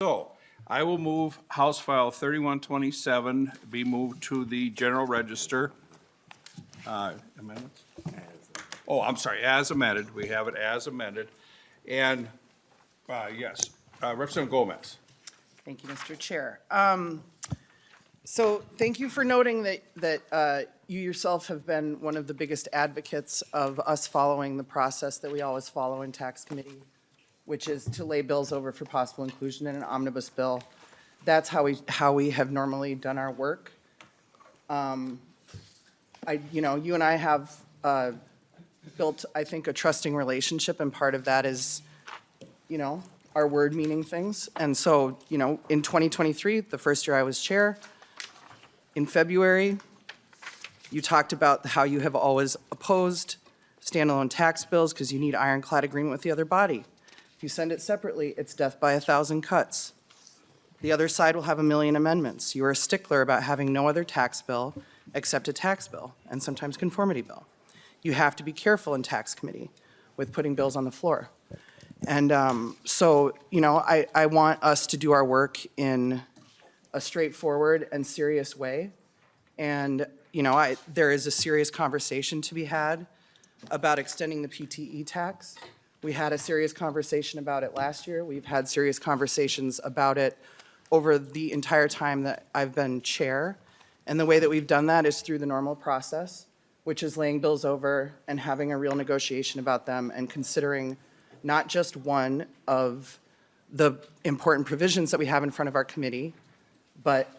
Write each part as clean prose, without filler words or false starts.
So I will move House File 3127 be moved to the General Register. Amendments? Oh, I'm sorry, as amended. We have it as amended. And, yes, Representative Gomez. Thank you, Mr. Chair. So thank you for noting that you yourself have been one of the biggest advocates of us following the process that we always follow in tax committee, which is to lay bills over for possible inclusion in an omnibus bill. That's how we have normally done our work. You and I have built, I think, a trusting relationship, and part of that is, our word meaning things. And so, in 2023, the first year I was chair, in February, you talked about how you have always opposed standalone tax bills because you need ironclad agreement with the other body. If you send it separately, it's death by 1,000 cuts. The other side will have 1,000,000 amendments. You are a stickler about having no other tax bill except a tax bill and sometimes conformity bill. You have to be careful in tax committee with putting bills on the floor. And so, I want us to do our work in a straightforward and serious way. And, there is a serious conversation to be had about extending the PTE tax. We had a serious conversation about it last year. We've had serious conversations about it over the entire time that I've been chair. And the way that we've done that is through the normal process, which is laying bills over and having a real negotiation about them and considering not just one of the important provisions that we have in front of our committee, but,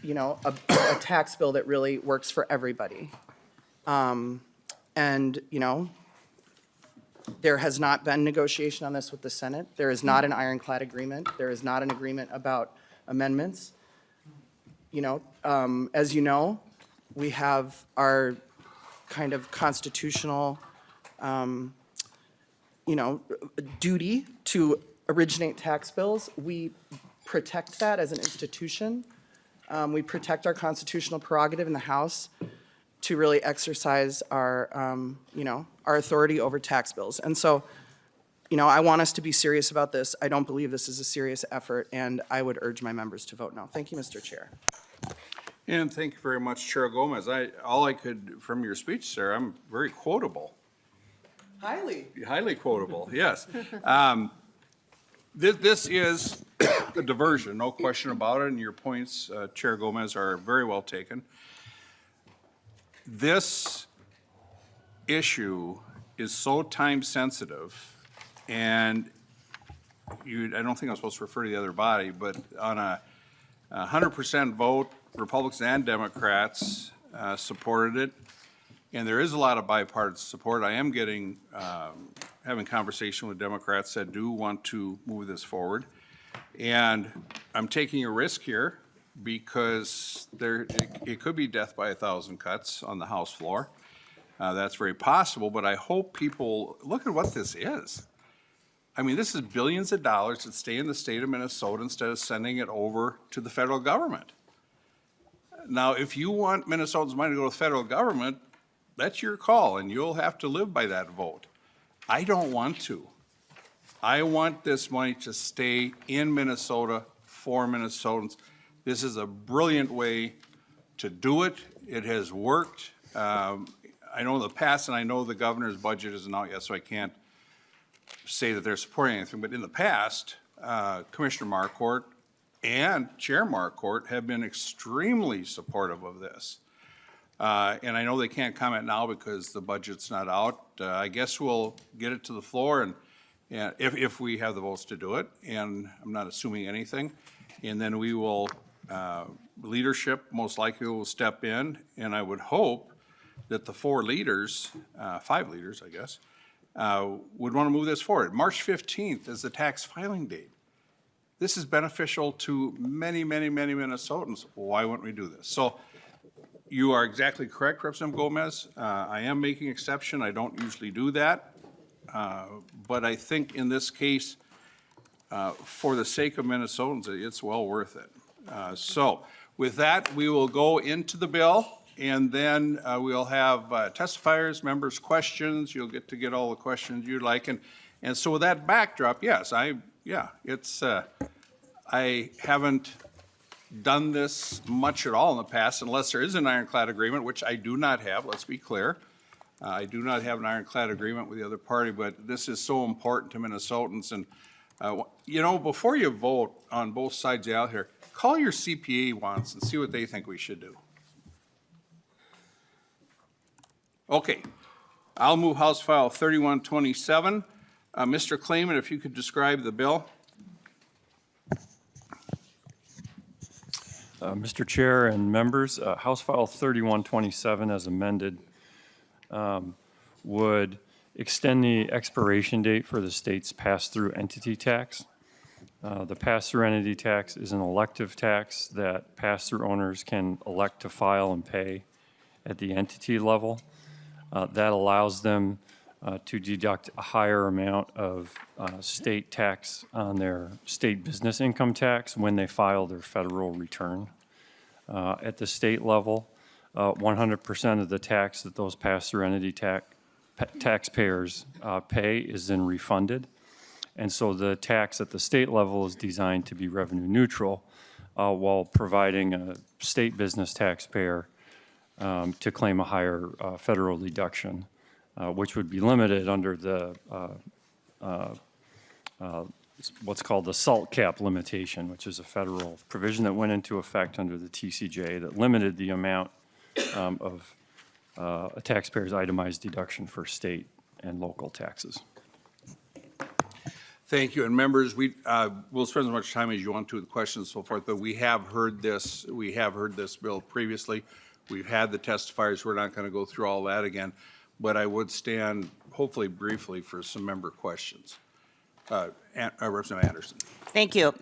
a tax bill that really works for everybody. There has not been negotiation on this with the Senate. There is not an ironclad agreement. There is not an agreement about amendments. As you know, we have our kind of constitutional, duty to originate tax bills. We protect that as an institution. We protect our constitutional prerogative in the House to really exercise our, our authority over tax bills. And so, I want us to be serious about this. I don't believe this is a serious effort, and I would urge my members to vote no. Thank you, Mr. Chair. And thank you very much, Chair Gomez. From your speech, sir, I'm very quotable. Highly quotable, yes. This is a diversion, no question about it, and your points, Chair Gomez, are very well taken. This issue is so time sensitive, and I don't think I'm supposed to refer to the other body, but on a 100% vote, Republicans and Democrats supported it, and there is a lot of bipartisan support. I am having conversation with Democrats that do want to move this forward, and I'm taking a risk here because it could be death by 1,000 cuts on the House floor. That's very possible, but I hope people look at what this is. I mean, this is billions of dollars that stay in the state of Minnesota instead of sending it over to the federal government. Now, if you want Minnesotans' money to go to the federal government, that's your call, and you'll have to live by that vote. I don't want to. I want this money to stay in Minnesota for Minnesotans. This is a brilliant way to do it. It has worked. I know in the past, and I know the governor's budget isn't out yet, so I can't say that they're supporting anything, but in the past, Commissioner Marquardt and Chair Marquardt have been extremely supportive of this. And I know they can't comment now because the budget's not out. I guess we'll get it to the floor and if we have the votes to do it, and I'm not assuming anything, and then we will, leadership most likely will step in, and I would hope that the 4 leaders, 5 leaders, I guess, would want to move this forward. March 15th is the tax filing date. This is beneficial to many, many, many Minnesotans. Why wouldn't we do this? So you are exactly correct, Representative Gomez. I am making exception. I don't usually do that. But I think in this case, for the sake of Minnesotans, it's well worth it. So with that, we will go into the bill, and then we'll have testifiers, members' questions. You'll get all the questions you'd like. And so with that backdrop, yes, it's I haven't done this much at all in the past unless there is an ironclad agreement, which I do not have, let's be clear. I do not have an ironclad agreement with the other party, but this is so important to Minnesotans. And, you know, before you vote on both sides out here, call your CPA once and see what they think we should do. Okay, I'll move House File 3127. Mr. Klayman, if you could describe the bill. Mr. Chair and members, House File 3127 as amended would extend the expiration date for the state's pass-through entity tax. The pass-through entity tax is an elective tax that pass-through owners can elect to file and pay at the entity level. That allows them to deduct a higher amount of state tax on their state business income tax when they file their federal return. At the state level, 100% of the tax that those pass-through entity taxpayers pay is then refunded. And so the tax at the state level is designed to be revenue neutral while providing a state business taxpayer to claim a higher federal deduction, which would be limited under the what's called the SALT cap limitation, which is a federal provision that went into effect under the TCJ that limited the amount of a taxpayer's itemized deduction for state and local taxes. Thank you. And members, we'll spend as much time as you want to with questions and so forth, but we have heard this bill previously. We've had the testifiers. We're not going to go through all that again, but I would stand hopefully briefly for some member questions. Representative Anderson. Thank you.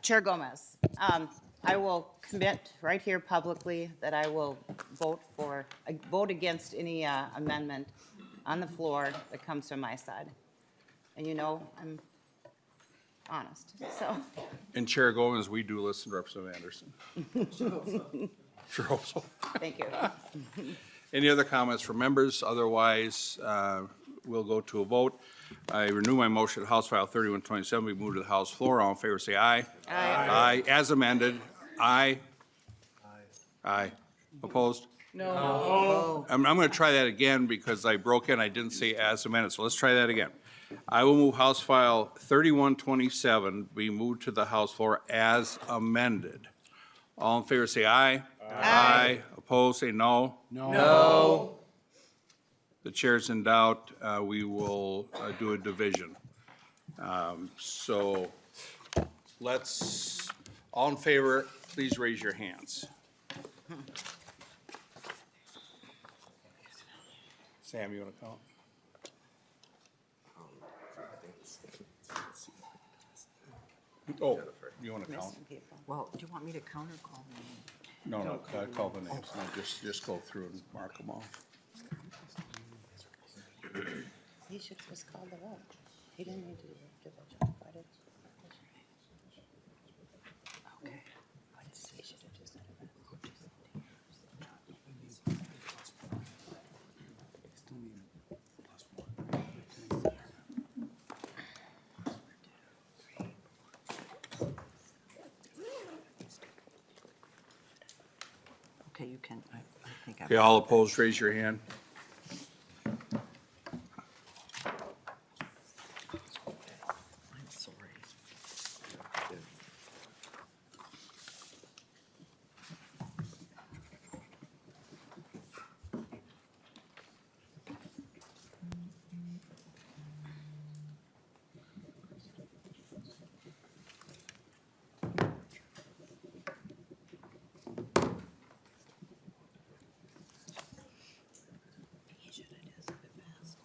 Chair Gomez, I will commit right here publicly that I will vote against any amendment on the floor that comes from my side. And you know, I'm honest, so. And Chair Gomez, we do listen to Representative Anderson. Sure hope so. Thank you. Any other comments from members? Otherwise, we'll go to a vote. I renew my motion, House File 3127. We move to the House floor. All in favor, say aye. Aye. Aye. As amended, aye. Aye. Opposed? No. I'm going to try that again because I broke in. I didn't say as amended, so let's try that again. I will move House File 3127 be moved to the House floor as amended. All in favor, say aye. Aye. Opposed, say no. No. The chair's in doubt. We will do a division. So let's, all in favor, please raise your hands. Sam, you want to count? Oh, you want to count? Well, do you want me to count or call the name? No, call the names. No, just go through and mark them off. He should just call the vote. He didn't need to give a jump credit. Okay. He should have just done it. Okay, you can, I think Okay, all opposed, raise your hand. I'm sorry. He should have just if it passed.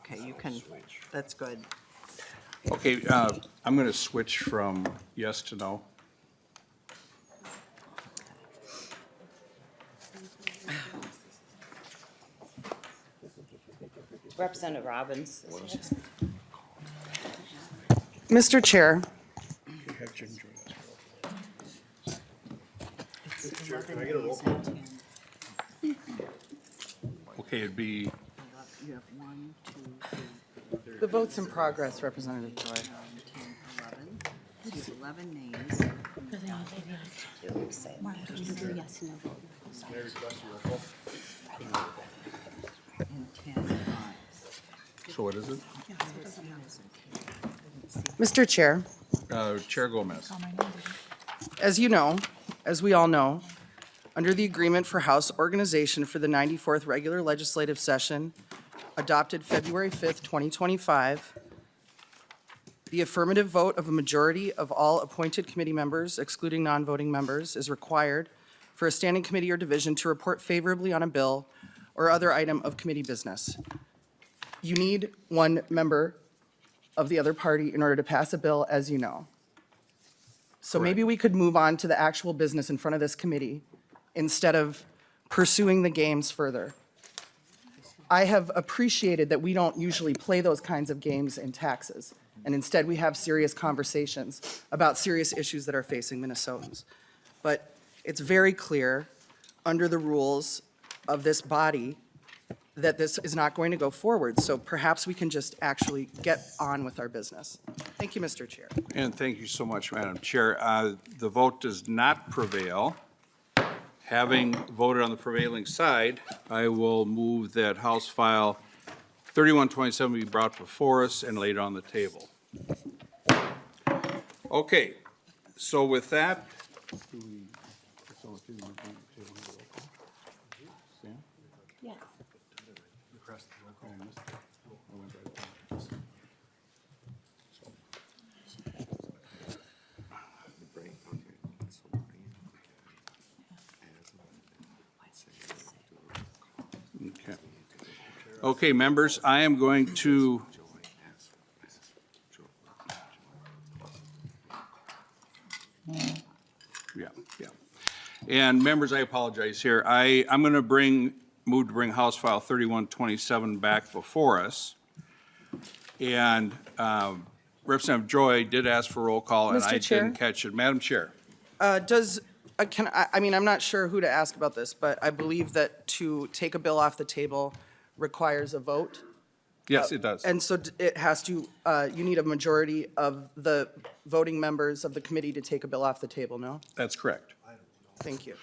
Okay, you can, that's good. Okay, I'm going to switch from yes to no. Representative Robbins. Mr. Chair, Okay, it'd be, You have 1, 2, 3, the vote's in progress, Representative Joy. 9, 10, 11. You have 11 names. And 10 ayes. so what is it? Mr. Chair, Chair Gomez. as you know, as we all know, under the Agreement for House Organization for the 94th Regular Legislative Session, adopted February 5th, 2025, the affirmative vote of a majority of all appointed committee members, excluding non-voting members, is required for a standing committee or division to report favorably on a bill or other item of committee business. You need one member of the other party in order to pass a bill, as you know. So maybe we could move on to the actual business in front of this committee instead of pursuing the games further. I have appreciated that we don't usually play those kinds of games in taxes, and instead we have serious conversations about serious issues that are facing Minnesotans. But it's very clear, under the rules of this body, that this is not going to go forward. So perhaps we can just actually get on with our business. Thank you, Mr. Chair. And thank you so much, Madam Chair. The vote does not prevail. Having voted on the prevailing side, I will move that House File 3127 be brought before us and laid on the table. Okay, so with that. Yes. Okay. Okay, members, I am going to. Yeah. And members, I apologize here. I'm going to move to bring House File 3127 back before us. And Representative Joy did ask for roll call, and Mr. I Chair? didn't catch it. Madam Chair. I mean, I'm not sure who to ask about this, but I believe that to take a bill off the table requires a vote. Yes, it does. And so it has to, you need a majority of the voting members of the committee to take a bill off the table, no? That's correct. Thank you.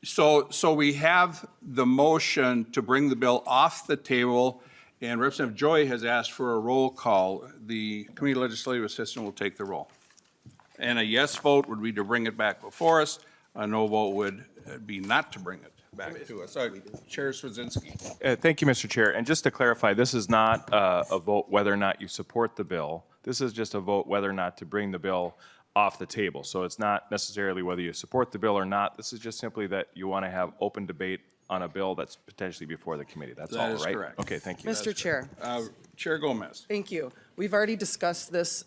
So we have the motion to bring the bill off the table, and Representative Joy has asked for a roll call. The committee legislative assistant will take the roll. And a yes vote would be to bring it back before us. A no vote would be not to bring it back to us. Chair Swedzinski. Thank you, Mr. Chair. And just to clarify, this is not a vote whether or not you support the bill. This is just a vote whether or not to bring the bill off the table. So it's not necessarily whether you support the bill or not. This is just simply that you want to have open debate on a bill that's potentially before the committee. That's all, That right? is correct. Okay, thank you. Mr. Chair, Chair Gomez. thank you. We've already discussed this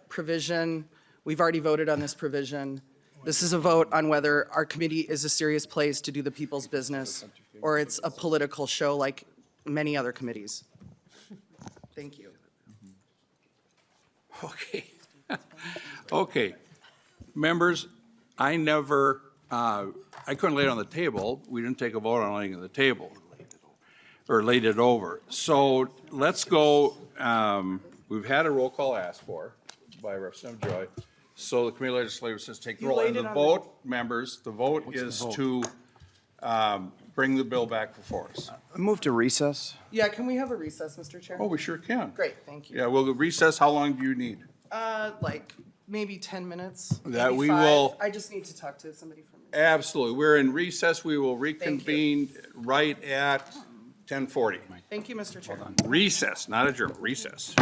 provision. We've already voted on this provision. This is a vote on whether our committee is a serious place to do the people's business, or it's a political show like many other committees. Thank you. Okay. Okay. Members, I never, I couldn't lay it on the table. We didn't take a vote on laying it on the table, or laid it over. So let's go, we've had a roll call asked for by Representative Joy. So the committee legislative says take the roll. And the vote, members, the vote is to bring the bill back before us. Move to recess. Yeah, can we have a recess, Mr. Chair? Oh, we sure can. Great, thank you. Yeah, we'll recess. How long do you need? Like maybe 10 minutes. That maybe we 5. will- I just need to talk to somebody from. Absolutely. We're in recess. We will reconvene right at 10:40. Thank you, Mr. Chair. Recess, not adjourn, recess.